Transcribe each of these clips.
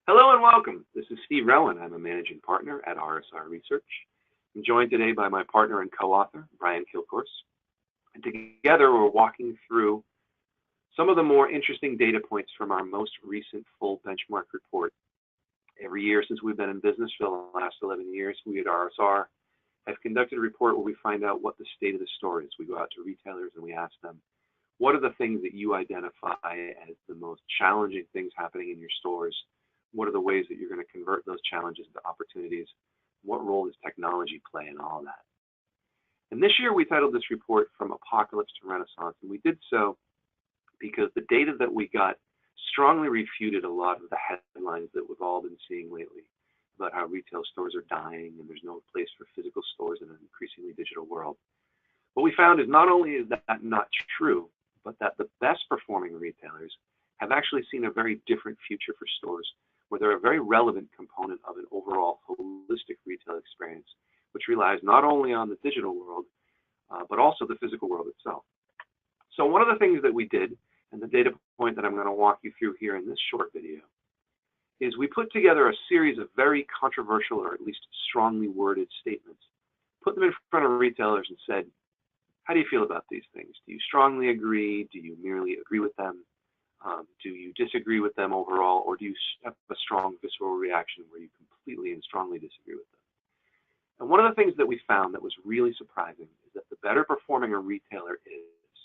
Hello and welcome. This is Steve Rowan. I'm a managing partner at RSR Research. I'm joined today by my partner and co-author, Brian Kilcourse. And together we're walking through some of the more interesting data points from our most recent full benchmark report. Every year since we've been in business for the last 11 years, we at RSR have conducted a report where we find out what the state of the store is. We go out to retailers and we ask them, what are the things that you identify as the most challenging things happening in your stores? What are the ways that you're going to convert those challenges into opportunities? What role does technology play in all of that? And this year we titled this report From Apocalypse to Renaissance, and we did so because the data that we got strongly refuted a lot of the headlines that we've all been seeing lately about how retail stores are dying and there's no place for physical stores in an increasingly digital world. What we found is not only is that not true, but that the best performing retailers have actually seen a very different future for stores, where they're a very relevant component of an overall holistic retail experience, which relies not only on the digital world, but also the physical world itself. So one of the things that we did, and the data point that I'm going to walk you through here in this short video, is we put together a series of very controversial, or at least strongly worded statements, put them in front of retailers and said, how do you feel about these things? Do you strongly agree? Do you merely agree with them? Do you disagree with them overall, or do you have a strong visceral reaction where you completely and strongly disagree with them? And one of the things that we found that was really surprising is that the better performing a retailer is,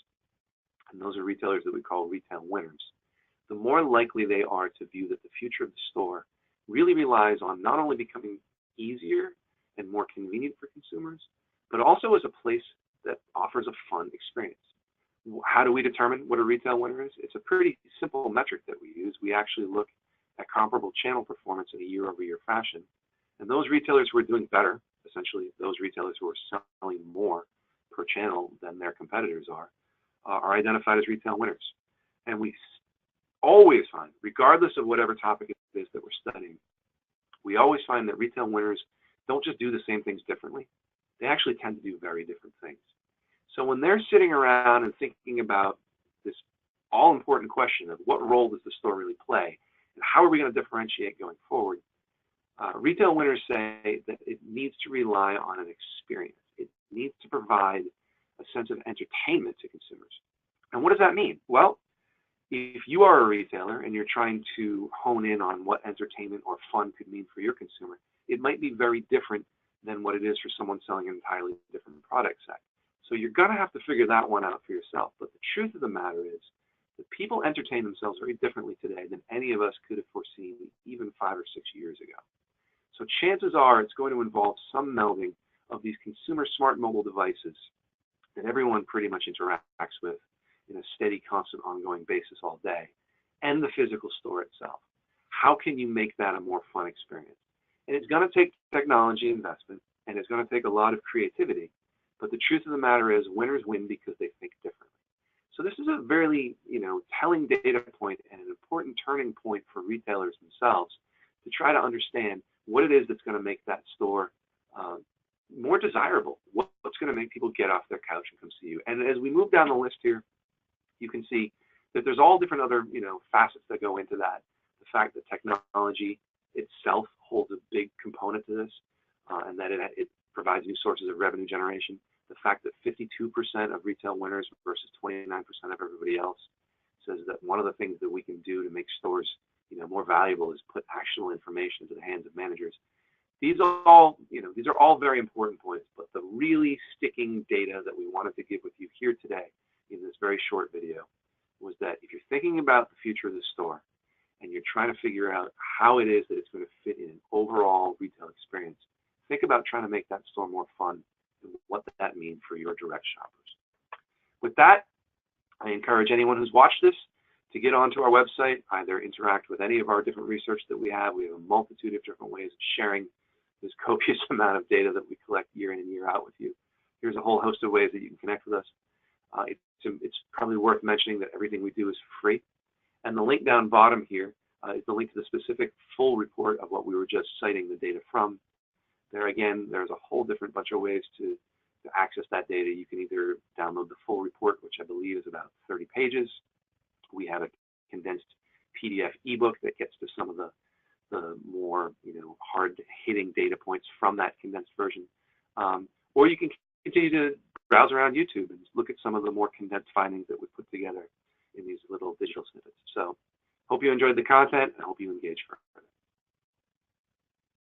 and those are retailers that we call retail winners, the more likely they are to view that the future of the store really relies on not only becoming easier and more convenient for consumers, but also as a place that offers a fun experience. How do we determine what a retail winner is? It's a pretty simple metric that we use. We actually look at comparable channel performance in a year-over-year fashion. And those retailers who are doing better, essentially those retailers who are selling more per channel than their competitors are identified as retail winners. And we always find, regardless of whatever topic it is that we're studying, we always find that retail winners don't just do the same things differently. They actually tend to do very different things. So when they're sitting around and thinking about this all-important question of what role does the store really play, and how are we going to differentiate going forward, retail winners say that it needs to rely on an experience. It needs to provide a sense of entertainment to consumers. And what does that mean? Well, if you are a retailer and you're trying to hone in on what entertainment or fun could mean for your consumer, it might be very different than what it is for someone selling an entirely different product set. So you're going to have to figure that one out for yourself. But the truth of the matter is that people entertain themselves very differently today than any of us could have foreseen even 5 or 6 years ago. So chances are it's going to involve some melding of these consumer smart mobile devices that everyone pretty much interacts with in a steady, constant, ongoing basis all day, and the physical store itself. How can you make that a more fun experience? And it's going to take technology investment, and it's going to take a lot of creativity. But the truth of the matter is winners win because they think differently. So this is a very, telling data point and an important turning point for retailers themselves to try to understand what it is that's going to make that store more desirable. What's going to make people get off their couch and come see you? And as we move down the list here, you can see that there's all different other, facets that go into that. The fact that technology itself holds a big component to this, and that it provides new sources of revenue generation. The fact that 52% of retail winners versus 29% of everybody else says that one of the things that we can do to make stores, more valuable is put actionable information into the hands of managers. These are all very important points, but the really sticking data that we wanted to give with you here today in this very short video was that if you're thinking about the future of the store and you're trying to figure out how it is that it's going to fit in an overall retail experience, think about trying to make that store more fun and what that means for your direct shoppers. With that, I encourage anyone who's watched this to get onto our website, either interact with any of our different research that we have. We have a multitude of different ways of sharing this copious amount of data that we collect year in and year out with you. Here's a whole host of ways that you can connect with us. It's probably worth mentioning that everything we do is free. And the link down bottom here is the link to the specific full report of what we were just citing the data from. There again, there's a whole different bunch of ways to access that data. You can either download the full report, which I believe is about 30 pages. We have a condensed PDF ebook that gets to some of the more, hard-hitting data points from that condensed version. Or you can continue to browse around YouTube and look at some of the more condensed findings that we put together in these little digital snippets. So hope you enjoyed the content. I hope you engage further.